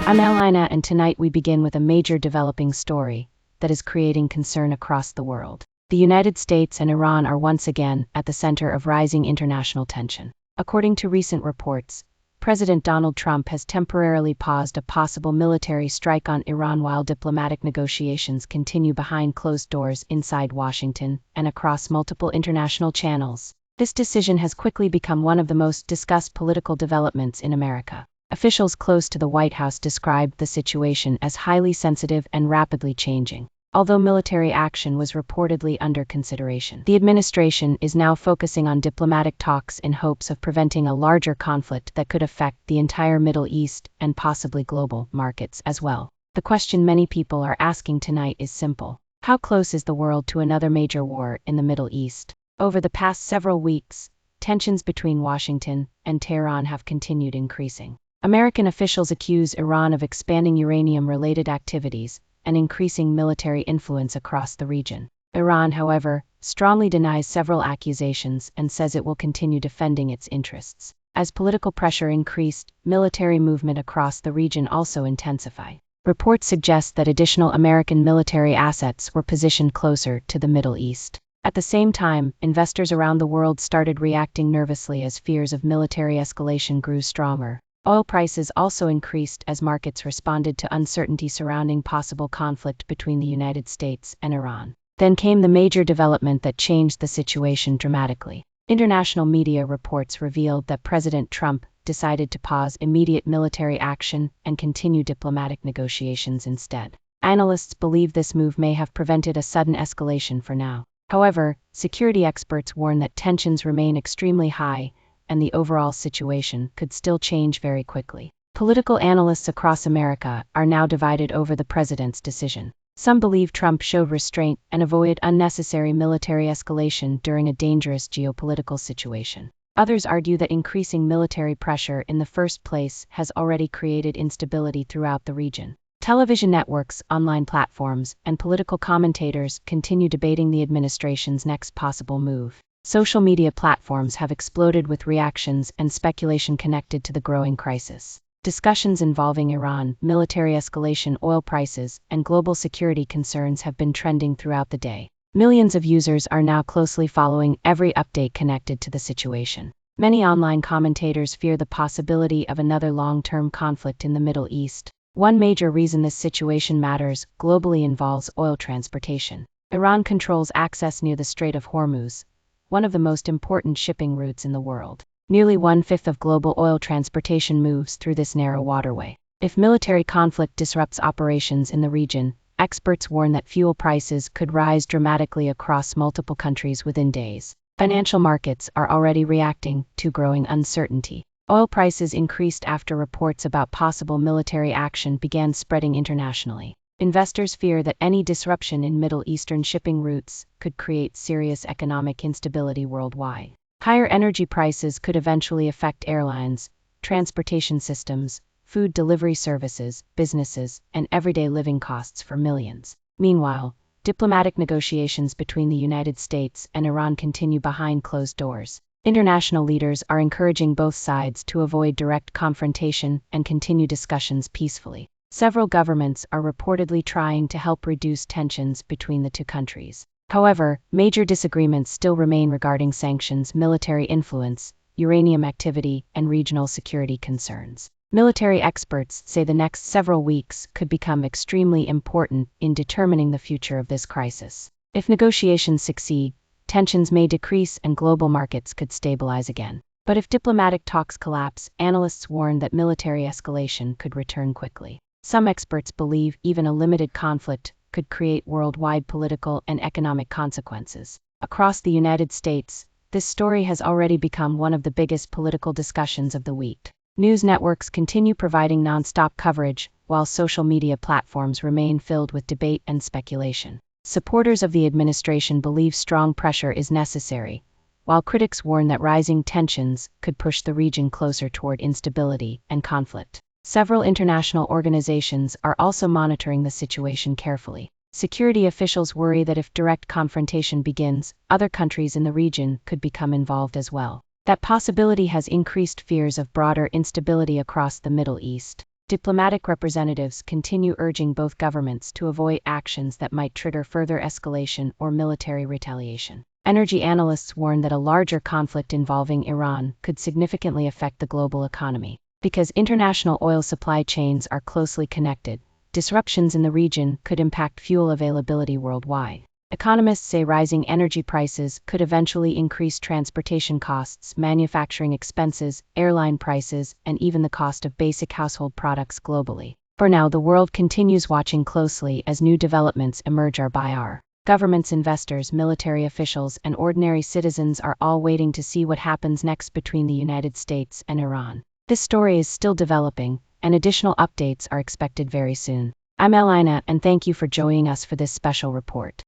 I'm Elina, and tonight we begin with a major developing story that is creating concern across the world. The United States and Iran are once again at the center of rising international tension. According to recent reports, President Donald Trump has temporarily paused a possible military strike on Iran while diplomatic negotiations continue behind closed doors inside Washington and across multiple international channels. This decision has quickly become one of the most discussed political developments in America. Officials close to the White House described the situation as highly sensitive and rapidly changing. Although military action was reportedly under consideration, the administration is now focusing on diplomatic talks in hopes of preventing a larger conflict that could affect the entire Middle East and possibly global markets as well. The question many people are asking tonight is simple. How close is the world to another major war in the Middle East? Over the past several weeks, tensions between Washington and Tehran have continued increasing. American officials accuse Iran of expanding uranium-related activities and increasing military influence across the region. Iran, however, strongly denies several accusations and says it will continue defending its interests. As political pressure increased, military movement across the region also intensified. Reports suggest that additional American military assets were positioned closer to the Middle East. At the same time, investors around the world started reacting nervously as fears of military escalation grew stronger. Oil prices also increased as markets responded to uncertainty surrounding possible conflict between the United States and Iran. Then came the major development that changed the situation dramatically. International media reports revealed that President Trump decided to pause immediate military action and continue diplomatic negotiations instead. Analysts believe this move may have prevented a sudden escalation for now. However, security experts warn that tensions remain extremely high, and the overall situation could still change very quickly. Political analysts across America are now divided over the president's decision. Some believe Trump showed restraint and avoided unnecessary military escalation during a dangerous geopolitical situation. Others argue that increasing military pressure in the first place has already created instability throughout the region. Television networks, online platforms, and political commentators continue debating the administration's next possible move. Social media platforms have exploded with reactions and speculation connected to the growing crisis. Discussions involving Iran, military escalation, oil prices, and global security concerns have been trending throughout the day. Millions of users are now closely following every update connected to the situation. Many online commentators fear the possibility of another long-term conflict in the Middle East. One major reason this situation matters globally involves oil transportation. Iran controls access near the Strait of Hormuz, one of the most important shipping routes in the world. Nearly 1/5 of global oil transportation moves through this narrow waterway. If military conflict disrupts operations in the region, experts warn that fuel prices could rise dramatically across multiple countries within days. Financial markets are already reacting to growing uncertainty. Oil prices increased after reports about possible military action began spreading internationally. Investors fear that any disruption in Middle Eastern shipping routes could create serious economic instability worldwide. Higher energy prices could eventually affect airlines, transportation systems, food delivery services, businesses, and everyday living costs for millions. Meanwhile, diplomatic negotiations between the United States and Iran continue behind closed doors. International leaders are encouraging both sides to avoid direct confrontation and continue discussions peacefully. Several governments are reportedly trying to help reduce tensions between the two countries. However, major disagreements still remain regarding sanctions, military influence, uranium activity, and regional security concerns. Military experts say the next several weeks could become extremely important in determining the future of this crisis. If negotiations succeed, tensions may decrease and global markets could stabilize again. But if diplomatic talks collapse, analysts warn that military escalation could return quickly. Some experts believe even a limited conflict could create worldwide political and economic consequences. Across the United States, this story has already become one of the biggest political discussions of the week. News networks continue providing non-stop coverage, while social media platforms remain filled with debate and speculation. Supporters of the administration believe strong pressure is necessary, while critics warn that rising tensions could push the region closer toward instability and conflict. Several international organizations are also monitoring the situation carefully. Security officials worry that if direct confrontation begins, other countries in the region could become involved as well. That possibility has increased fears of broader instability across the Middle East. Diplomatic representatives continue urging both governments to avoid actions that might trigger further escalation or military retaliation. Energy analysts warn that a larger conflict involving Iran could significantly affect the global economy. Because international oil supply chains are closely connected, disruptions in the region could impact fuel availability worldwide. Economists say rising energy prices could eventually increase transportation costs, manufacturing expenses, airline prices, and even the cost of basic household products globally. For now, the world continues watching closely as new developments emerge by our governments, investors, military officials, and ordinary citizens are all waiting to see what happens next between the United States and Iran. This story is still developing, and additional updates are expected very soon. I'm Elina, and thank you for joining us for this special report.